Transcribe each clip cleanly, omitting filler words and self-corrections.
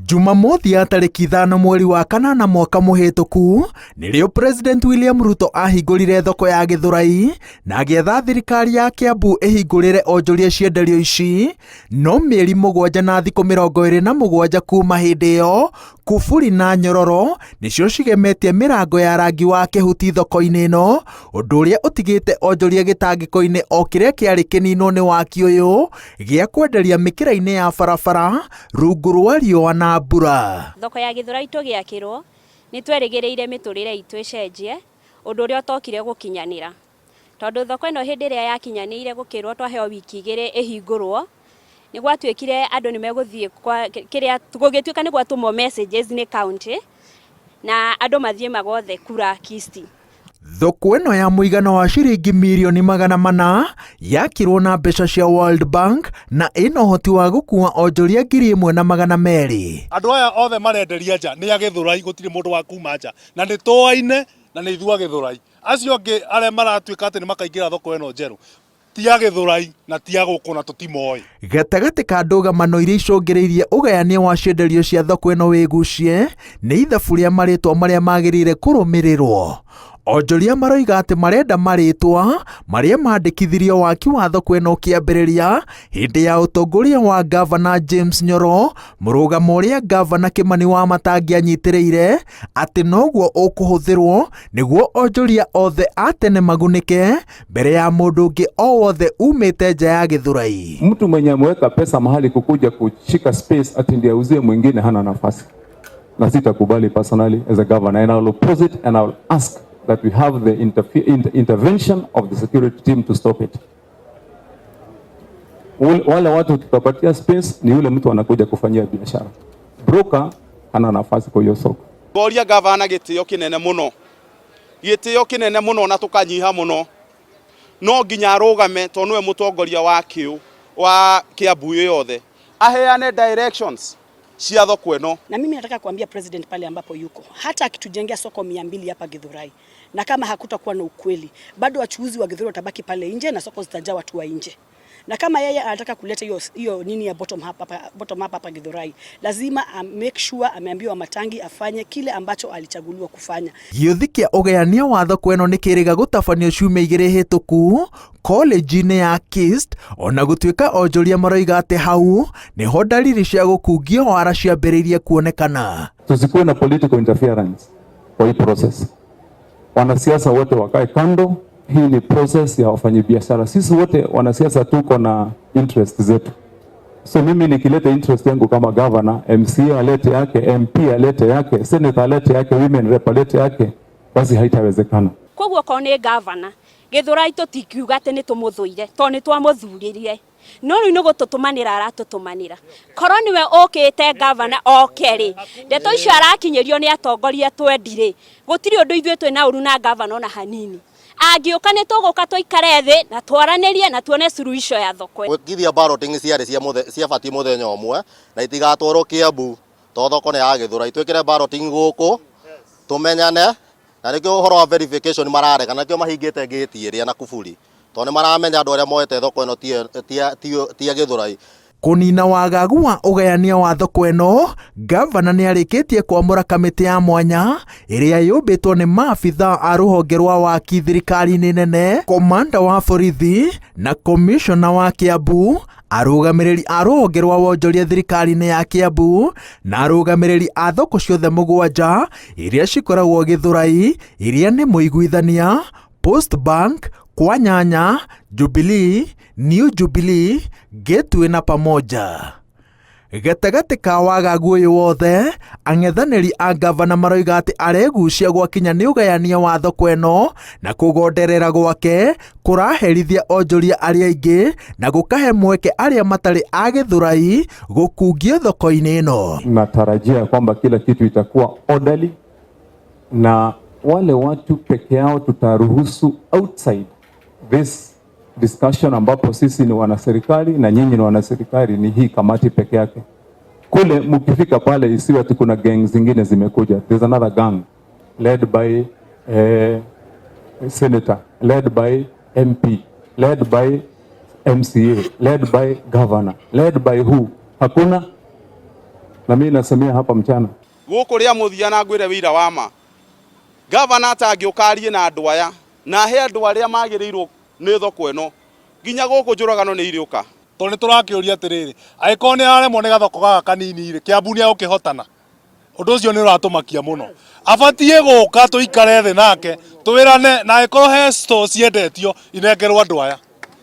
Jumamothi ya tariki 5 mweri wa kanana mwaka muhituku nĩrĩo President William Ruto ahingũrire thoko ya Gĩthũrai na agĩetha thirikari ya Kiambu ĩhingũrĩre onjoria cienderio ici, no mĩeri 7 na thikũ 27 kuma hĩndĩ ĩyo kuburi na nyororo nĩcio cigemetie mĩrango ya rangi wa kĩhuti thoko-inĩ ĩno, ũndũ ũrĩa ũtigĩte onjoria gĩtangĩko-inĩ o kĩrĩa kĩarĩ kĩninwo nĩ waki ũyũ gĩa kwenderia mĩkĩra-inĩ ya barabara rungu rwa riũa na mbura. Thoko ya Gĩthũrai tũgĩakĩrwo nĩ twerĩgĩrĩire mĩtũrĩre itũ ĩcenjie, ũndũ ũrĩa ũtokire gũkinyanĩra, tondũ thoko ĩno hĩndĩ ĩrĩa yakinyanĩire gũkĩrwo twaheo wiki 2 ĩhingũrwo nĩ gwatuĩkire andũ nĩ megũthiĩ kĩrĩa gũgĩtuĩka nĩ gwatũmwo messages nĩ county na andũ mathiĩ magothe kura kisti. Thoko ĩno ya mũigana wa ciringi mirioni 400 yakirwo na mbeca cia World Bank na ĩna ũhoti wa gũkuua onjoria 1,200. Andũ aya othe marenderia nja nĩ a Gĩthũrai, gũtirĩ mũndũ wa kuma nja na nĩ tũaine na nĩ ithua Gĩthũrai. Acio angĩ arĩa maratuĩka atĩ nĩ makaingĩra thoko ĩno njerũ ti a Gĩthũrai na ti a gũkũ na tũtimoĩ. Gatagatĩ ka ndũgamano iria icũngĩrĩirie ũgayania wa cienderio cia thoko ĩno wĩgucie nĩ ithabu rĩa marĩtwa marĩa magĩrĩire kũrũmĩrĩrwo. Onjoria maroiga atĩ marenda marĩtwa marĩa mandĩkithirio waki wa thoko ĩno kĩambĩrĩria hĩndĩ ya ũtongoria wa Gavana James Nyoro, mũrũgamo ũrĩa Gavana Kimani wa Matangi anyitĩrĩire atĩ noguo ũkũhũthĩrwo nĩguo onjoria othe a tene magunĩke mbere ya mũndũ ũngĩ o wothe umĩte nja ya Gĩthũrai. Mtu mwenye ameweka pesa mahali kukuja kushika space ati ndiye auzie mwingine hana nafasi, na sitakubali personally as a governor, and I will oppose it and I will ask that we have the intervention of the security team to stop it. Wale watu tutapatia space ni yule mtu anakuja kufanyia biashara. Broker hana nafasi kwa hiyo soko. Boria gavana gĩtĩo kĩnene mũno na tukanyiha mũno. No nginya arũgame tondũ nĩwe mũtongoria wa Kiambu yothe. Aheane directions cia thoko ĩno. Na mimi nataka kuambia president pale ambapo yuko, hata akitujengea soko 200 hapa Gĩthũrai, na kama hakutakuwa na ukweli, bado wachuuzi wa Gĩthũrai watabaki pale nje na soko zitajaa watu wa nje. Na kama yeye anataka kuleta hiyo nini ya bottom up hapa Gĩthũrai, lazima make sure ameambiwa Matangi afanye kile ambacho alichaguliwa kufanya. Gĩuthi kĩa ũgayania wa thoko ĩno nĩ kĩrĩga gũtabanio ciumia 2 hĩtũku college-inĩ ya KIST, ona gũtuĩka onjoria maroiga atĩ hau nĩho dalili cia gũkungio wara ciambĩrĩirie kuonekana. Tusikuwe na political interference kwa hii process. Wanasiasa wote wakae kando. Hii ni process ya wafanyabiashara. Sisi wote wanasiasa tuko na interest zetu. So mimi nikileta interest yangu kama governor, MCA alete yake, MP alete yake, senator alete yake, women rep alete yake, basi haitawezekana. Koguo ko nĩ governor Gĩthũrai tũtikiuga atĩ nĩ tũmũthũire tondũ nĩ twamũthurĩrie. No rĩu nĩ gũtũtũmanĩra aratũtũmanĩra. Korwo nĩwe ũkĩte governor okerĩ, ndeto icio arakinyĩrio nĩ atongoria twendire. Gũtirĩ ũndũ ithuĩ twĩ na ũru na governor na hanini. Angĩũka nĩ tũgũka tũikare thĩ na twaranĩrie na tuone suluhisho ya thoko. Gwĩkithia balloting ciarĩ cia bati mũthenya ũmwe na itigatwarwo Kiambu tondũ thoko nĩ ya Gĩthũrai. Twĩkĩre balloting gũkũ tũmenyane, na nĩkĩo ũhoro wa verification marareka, nakĩo mahingĩte gate ĩrĩa na kuburi tondũ nĩ maramenya andũ arĩa moete thoko ĩno ti a Gĩthũrai. Kũnina wagagu wa ũgayania wa thoko ĩno, Gavana nĩ arĩkĩtie kwamũra kamĩtĩ ya mwanya ĩrĩa yũmbĩtwo nĩ maabitha a rũhonge rwa waki thirikari-inĩ nene, komanda wa borithi na komishona wa Kiambu, arũgamĩrĩri a rũhonge rwa wonjoria thirikari-inĩ ya Kiambu na arũgamĩrĩri a thoko ciothe 7 iria cikoragwo Gĩthũrai, iria nĩ Mũiguithania, Post Bank, Kwa Nyanya, Jubilee, New Jubilee, Gateway na Pamoja. Gatagatĩ ka wagagu ũyũ wothe, ang'ethanĩri a gavana maroiga atĩ aregucia gwakinya nĩ ũgayania wa thoko ĩno na kũgonderera gwake kũraherithia onjoria arĩa aingĩ na gũkahe mweke arĩa matarĩ a Gĩthũrai gũkungio thoko-inĩ ĩno. Natarajia kwamba kila kitu itakuwa orderly na wale watu peke yao tutaruhusu outside this discussion, ambapo sisi ni wanaserikali na nyinyi ni wanaserikali, ni hii kamati peke yake. Kule mkifika pale isiwe ati kuna gang zingine zimekuja. There's another gang led by senator, led by MP, led by MCA, led by governor, led by who? Hakuna. Na mimi nasemea hapa mchana. Gũkũ rĩa mũthia na ngwĩre wĩira wa ma. Gavana atangĩũkarie na andũ aya na he andũ arĩa magĩrĩirwo nĩ thoko ĩno. Nginya gũkũ njũragano nĩ irĩũka. Tondũ nĩ tũrakĩũria atĩrĩrĩ, angĩkorwo nĩ araremwo nĩ gathoko gaka kanini-rĩ, Kĩambu nĩ agũkĩhotana. Ũndũ ũcio nĩ ũratũmakia mũno. Abatiĩ gũka tũikare thĩ nake twĩrane, na angĩkorwo he store ciendetio inengerwo andũ aya.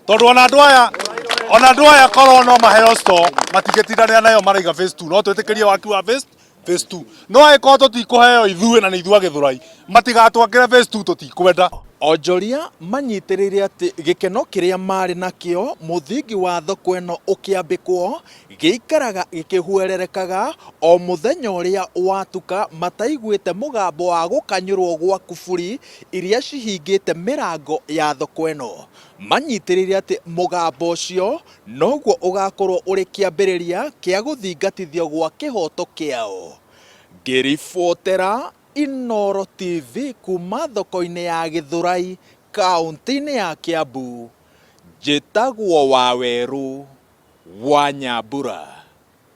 Tondũ ona andũ aya korwo no maheo store matingĩtindanĩra nayo maraiga phase 2, no twĩtĩkĩrie waki wa phase 2. No angĩkorwo tũtikũheo ithuĩ na nĩ ithuĩ a Gĩthũrai, matigatwakĩre phase 2 tũtikwenda. Onjoria manyitĩrĩire atĩ gĩkeno kĩrĩa marĩ nakĩo mũthingi wa thoko ĩno ũkĩambĩkwo gĩikaraga gĩkĩhuererekaga o mũthenya ũrĩa watuka mataiguĩte mũgambo wa gũkanyũrwo gwa kuburi iria cihingĩte mĩrango ya thoko ĩno. Manyitĩrĩire atĩ mũgambo ũcio noguo ũgakorwo ũrĩ kĩambĩrĩria kĩa gũthingatithio gwa kĩhoto kĩao. Ngĩribotera Inooro TV kuma thoko-inĩ ya Gĩthũrai kaunti-inĩ ya Kiambu, njĩtagwo Waweru wa Nyambura.